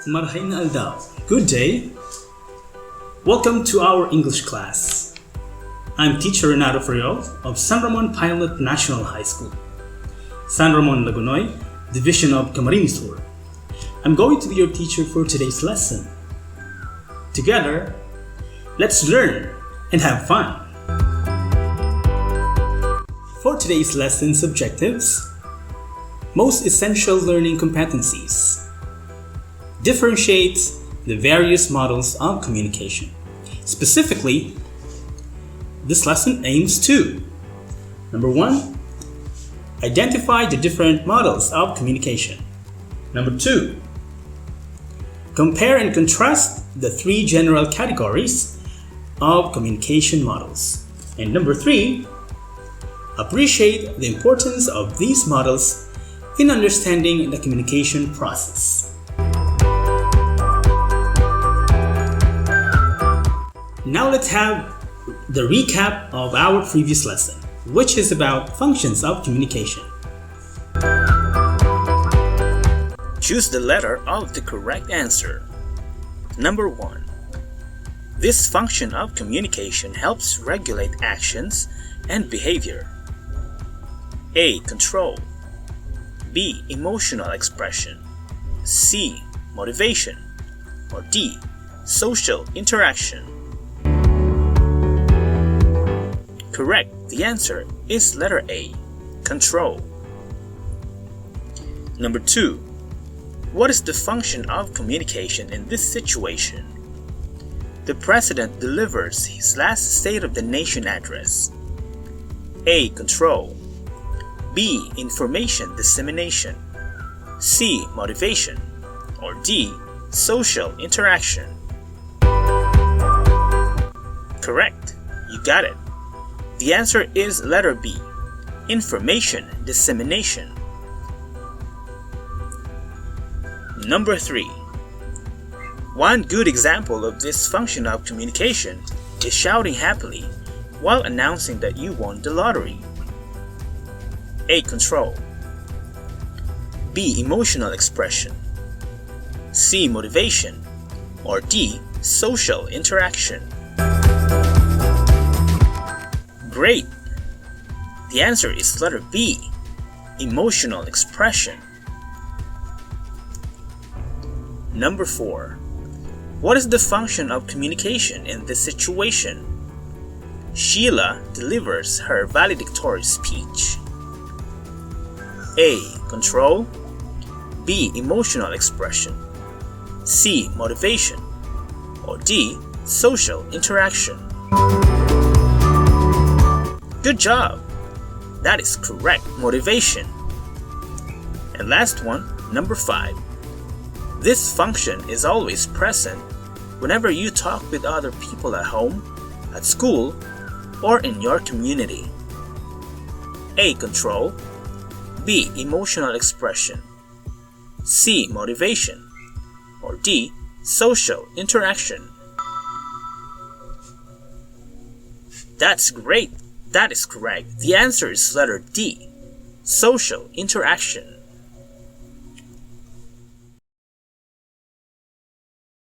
Marhain Aldao. Good day. Welcome to our English class. I'm teacher Renato Frio of San Ramon Pilot National High School, San Ramon Lagunoy, Division of Camarines Sur. I'm going to be your teacher for today's lesson. Together, let's learn and have fun. For today's lesson's objectives: most essential learning competencies. Differentiate the various models of communication. Specifically, this lesson aims to: number 1, identify the different models of communication. Number 2, compare and contrast the 3 general categories of communication models. And number 3, appreciate the importance of these models in understanding the communication process. Now let's have the recap of our previous lesson, which is about functions of communication. Choose the letter of the correct answer. Number 1. This function of communication helps regulate actions and behavior. A. Control. B. Emotional expression. C. Motivation. Or D. Social interaction. Correct. The answer is letter A. Control. Number 2. What is the function of communication in this situation? The President delivers his last State of the Nation address. A. Control. B. Information dissemination. C. Motivation. Or D. Social interaction. Correct. You got it. The answer is letter B. Information dissemination. Number 3. One good example of this function of communication is shouting happily while announcing that you won the lottery. A. Control. B. Emotional expression. C. Motivation. Or D. Social interaction. Great! The answer is letter B. Emotional expression. Number 4. What is the function of communication in this situation? Sheila delivers her valedictory speech. A. Control. B. Emotional expression. C. Motivation. Or D. Social interaction. Good job! That is correct. Motivation. And last one, number 5. This function is always present whenever you talk with other people at home, at school, or in your community. A. Control. B. Emotional expression. C. Motivation. Or D. Social interaction. That's great! That is correct. The answer is letter D. Social interaction.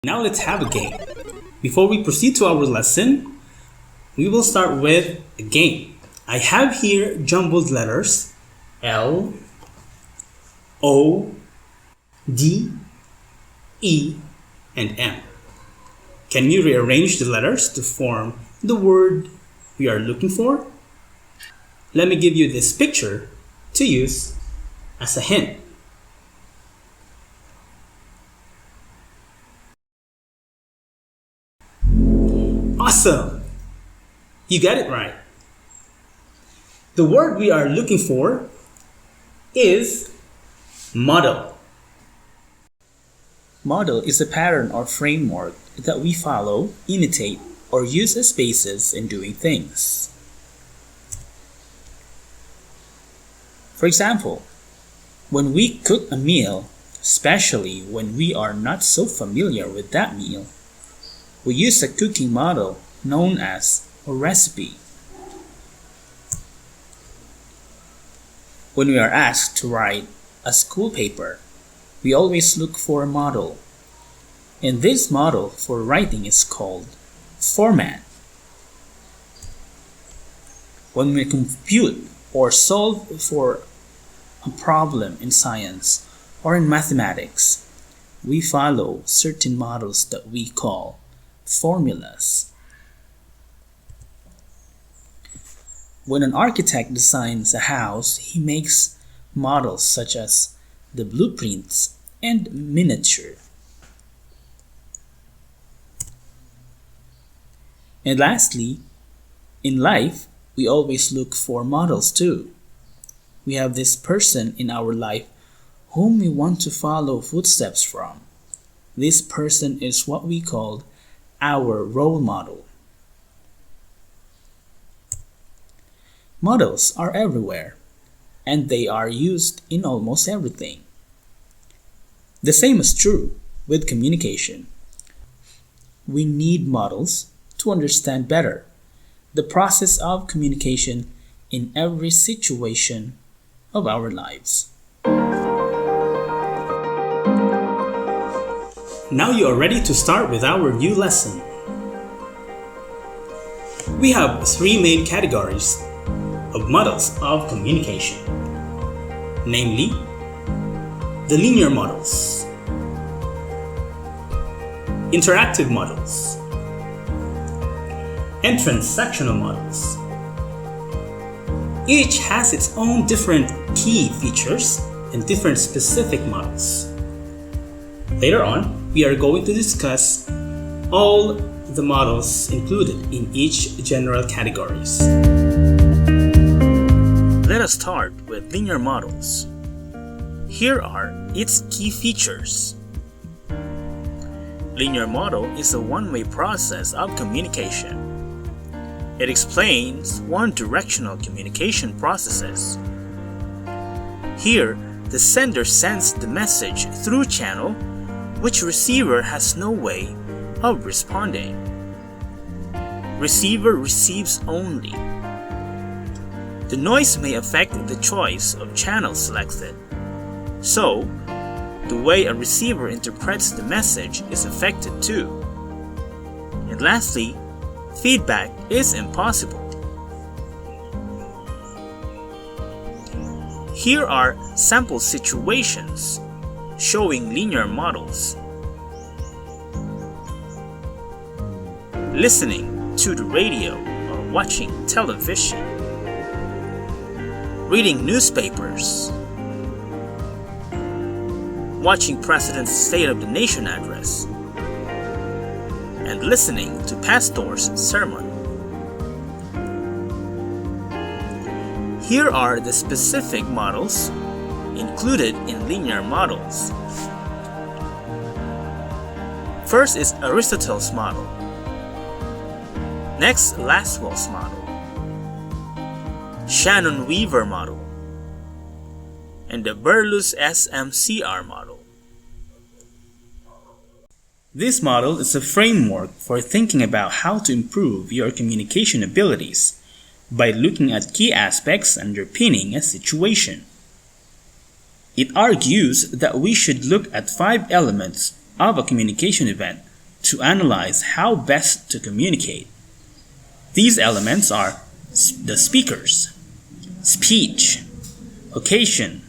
Now let's have a game. Before we proceed to our lesson, we will start with a game. I have here jumbled letters L, O, D, E, and M. Can you rearrange the letters to form the word we are looking for? Let me give you this picture to use as a hint. Awesome! You got it right. The word we are looking for is model. Model is a pattern or framework that we follow, imitate, or use as basis in doing things. For example, when we cook a meal, especially when we are not so familiar with that meal, we use a cooking model known as a recipe. When we are asked to write a school paper, we always look for a model, And this model for writing is called format. When we compute or solve for a problem in science or in mathematics, we follow certain models that we call formulas. When an architect designs a house, he makes models such as the blueprints and miniature. And lastly, in life, we always look for models too. We have this person in our life whom we want to follow footsteps from. This person is what we call our role model. Models are everywhere, and they are used in almost everything. The same is true with communication. We need models to understand better the process of communication in every situation of our lives. Now you are ready to start with our new lesson. We have three main categories of models of communication, namely the linear models, interactive models, and transactional models. Each has its own different key features and different specific models. Later on, we are going to discuss all the models included in each general categories. Let us start with linear models. Here are its key features. Linear model is a one-way process of communication. It explains one-directional communication processes. Here, the sender sends the message through channel which receiver has no way of responding. Receiver receives only. The noise may affect the choice of channel selected. So, the way a receiver interprets the message is affected too. And lastly, feedback is impossible. Here are sample situations showing linear models. Listening to the radio or watching television. Reading newspapers. Watching President's State of the Nation address. And listening to pastor's sermon. Here are the specific models included in linear models. First is Aristotle's model. Next, Laswell's model. Shannon-Weaver model. And the Berlus SMCR model. This model is a framework for thinking about how to improve your communication abilities by looking at key aspects underpinning a situation. It argues that we should look at 5 elements of a communication event to analyze how best to communicate. These elements are the speakers, speech, occasion,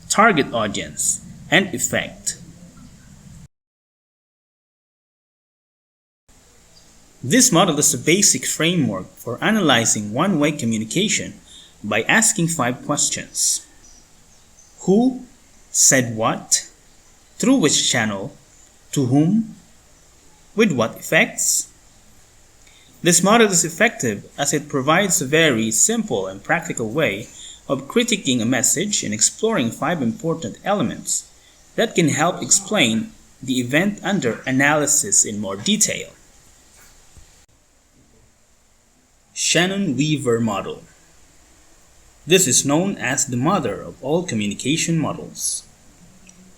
target audience, and effect. This model is a basic framework for analyzing one-way communication by asking 5 questions. Who said what? Through which channel? To whom? With what effects? This model is effective as it provides a very simple and practical way of critiquing a message and exploring 5 important elements that can help explain the event under analysis in more detail. Shannon-Weaver model. This is known as the mother of all communication models.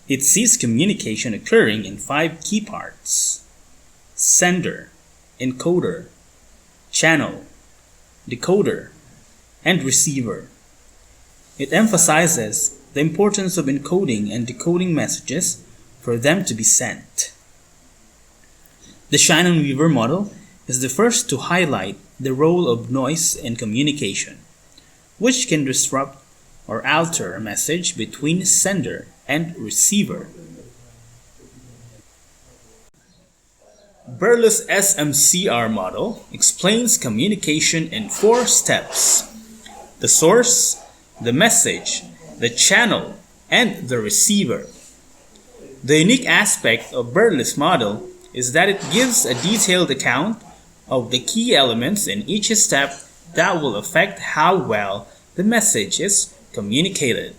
It sees communication occurring in 5 key parts: sender, encoder, channel, decoder, and receiver. It emphasizes the importance of encoding and decoding messages for them to be sent. The Shannon-Weaver model is the first to highlight the role of noise in communication, which can disrupt or alter a message between sender and receiver. Berle's SMCR model explains communication in 4 steps: the source, the message, the channel, and the receiver. The unique aspect of Berle's model is that it gives a detailed account of the key elements in each step that will affect how well the message is communicated.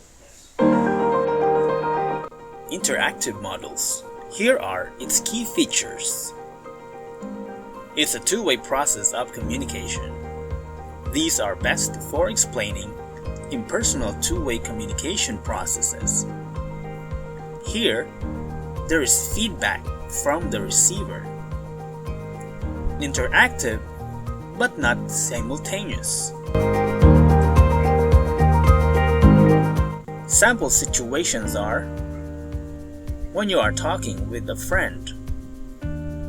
Interactive models. Here are its key features. It's a two-way process of communication. These are best for explaining impersonal two-way communication processes. Here, there is feedback from the receiver. Interactive, but not simultaneous. Sample situations are when you are talking with a friend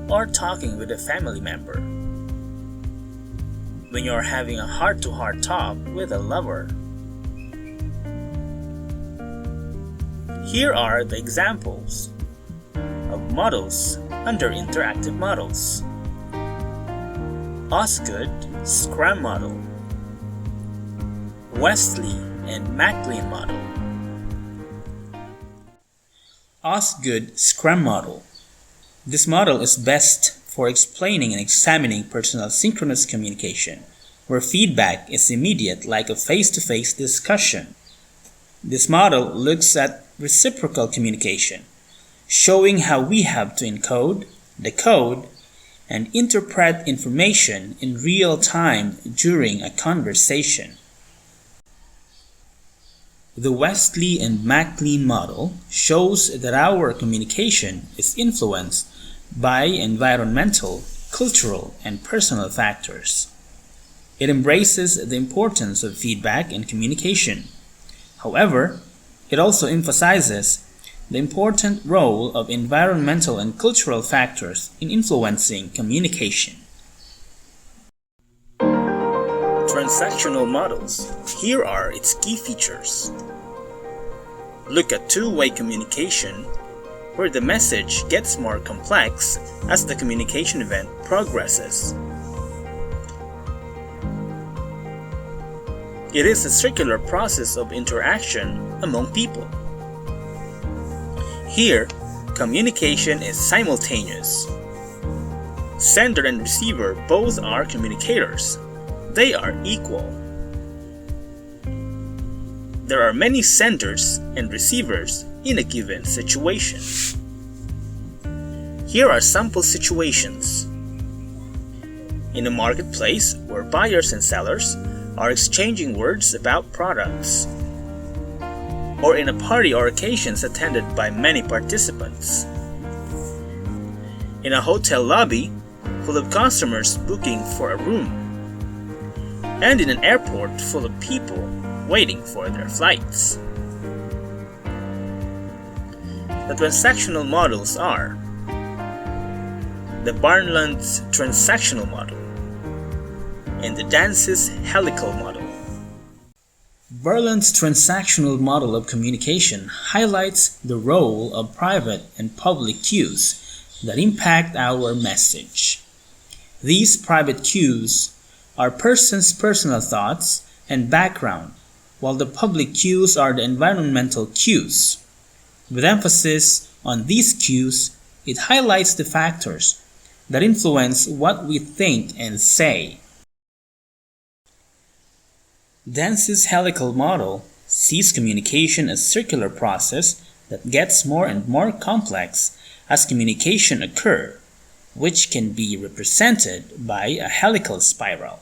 or talking with a family member, when you are having a heart-to-heart talk with a lover. Here are the examples of models under interactive models. Osgood Scrum Model, Wesley and McLean Model. Osgood Scrum Model. This model is best for explaining and examining personal synchronous communication, where feedback is immediate like a face-to-face discussion. This model looks at reciprocal communication, showing how we have to encode, decode, and interpret information in real time during a conversation. The Wesley and McLean model shows that our communication is influenced by environmental, cultural, and personal factors. It embraces the importance of feedback in communication. However, it also emphasizes the important role of environmental and cultural factors in influencing communication. Transactional models. Here are its key features. Look at two-way communication, where the message gets more complex as the communication event progresses. It is a circular process of interaction among people. Here, communication is simultaneous. Sender and receiver both are communicators. They are equal. There are many senders and receivers in a given situation. Here are sample situations. In a marketplace where buyers and sellers are exchanging words about products, or in a party or occasions attended by many participants. In a hotel lobby full of customers booking for a room, and in an airport full of people waiting for their flights. The transactional models are the Barnland's transactional model and the Dance's helical model. Barnland's transactional model of communication highlights the role of private and public cues that impact our message. These private cues are person's personal thoughts and background, while the public cues are the environmental cues. With emphasis on these cues, it highlights the factors that influence what we think and say. Dance's helical model sees communication as a circular process that gets more and more complex as communication occurs, which can be represented by a helical spiral.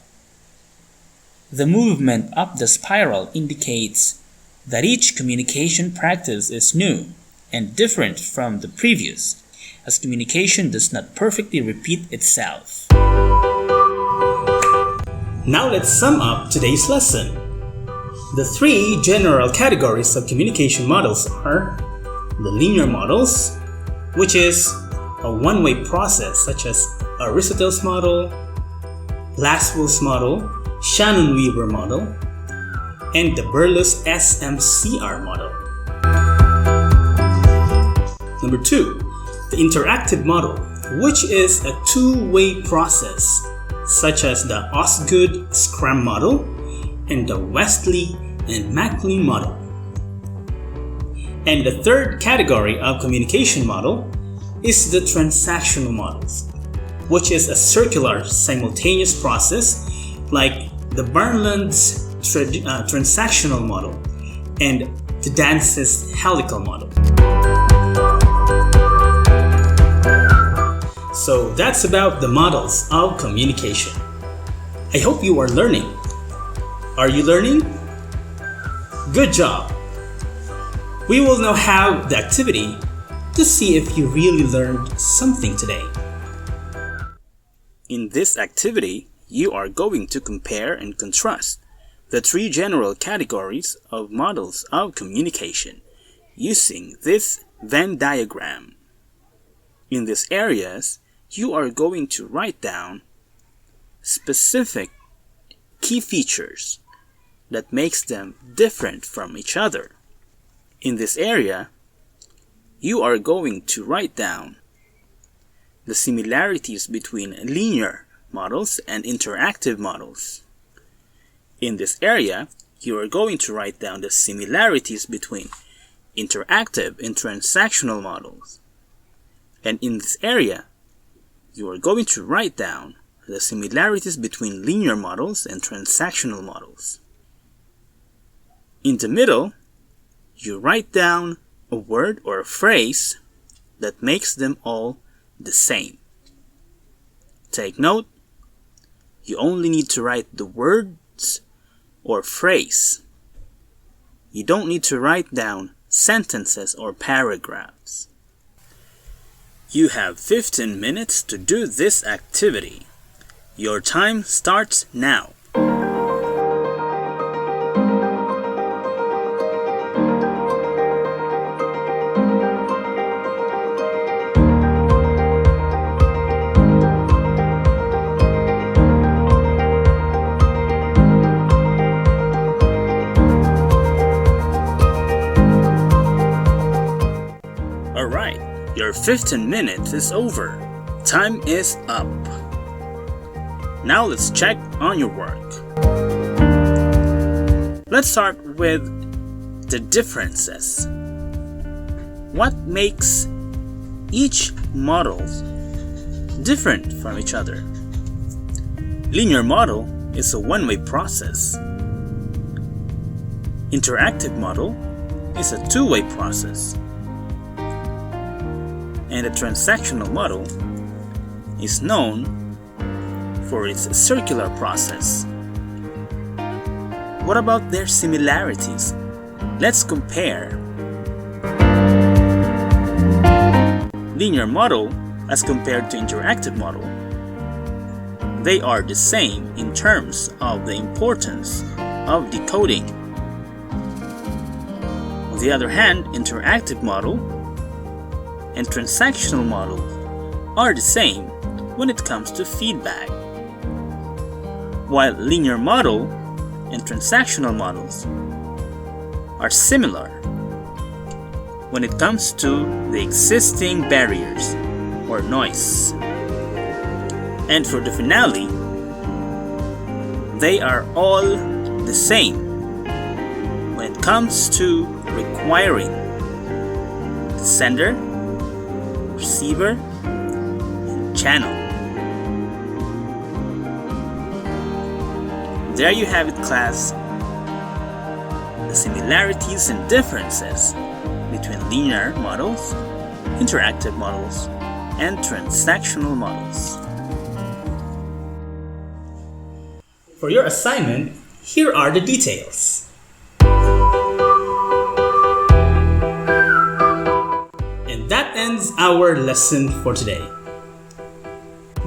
The movement up the spiral indicates that each communication practice is new and different from the previous, as communication does not perfectly repeat itself. Now let's sum up today's lesson. The 3 general categories of communication models are the linear models, which is a one-way process such as Aristotle's model, Lasswell's model, Shannon-Weaver model, and the Berlus SMCR model. Number 2, the interactive model, which is a two-way process such as the Osgood Scrum model and the Westley and MacLean model. And the third category of communication model is the transactional models, which is a circular simultaneous process like the Barnland's transactional model and the Dance's helical model. So that's about the models of communication. I hope you are learning. Are you learning? Good job! We will now have the activity to see if you really learned something today. In this activity, you are going to compare and contrast the three general categories of models of communication using this Venn diagram. In these areas, you are going to write down specific key features that makes them different from each other. In this area, you are going to write down the similarities between linear models and interactive models. In this area, you are going to write down the similarities between interactive and transactional models. And in this area, you are going to write down the similarities between linear models and transactional models. In the middle, you write down a word or a phrase that makes them all the same. Take note, you only need to write the words or phrase. You don't need to write down sentences or paragraphs. You have 15 minutes to do this activity. Your time starts now. Alright, your 15 minutes is over. Time is up. Now let's check on your work. Let's start with the differences. What makes each model different from each other? Linear model is a one-way process. Interactive model is a two-way process. And the transactional model is known for its circular process. What about their similarities? Let's compare. Linear model as compared to interactive model. They are the same in terms of the importance of decoding. On the other hand, interactive model and transactional model are the same when it comes to feedback. While linear model and transactional models are similar when it comes to the existing barriers or noise. And for the finale, they are all the same when it comes to requiring the sender, receiver, and channel. There you have it, class. The similarities and differences between linear models, interactive models, and transactional models. For your assignment, here are the details. And that ends our lesson for today.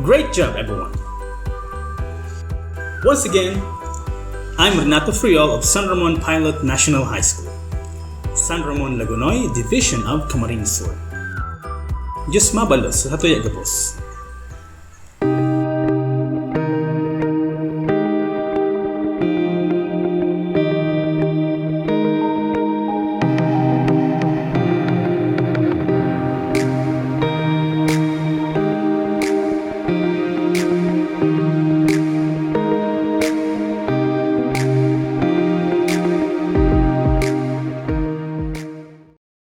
Great job, everyone. Once again, I'm Renato Friol of San Ramon Pilot National High School, San Ramon Lagunoy Division of Camarines Sur. Diyos mabalos sa hatuya gapos.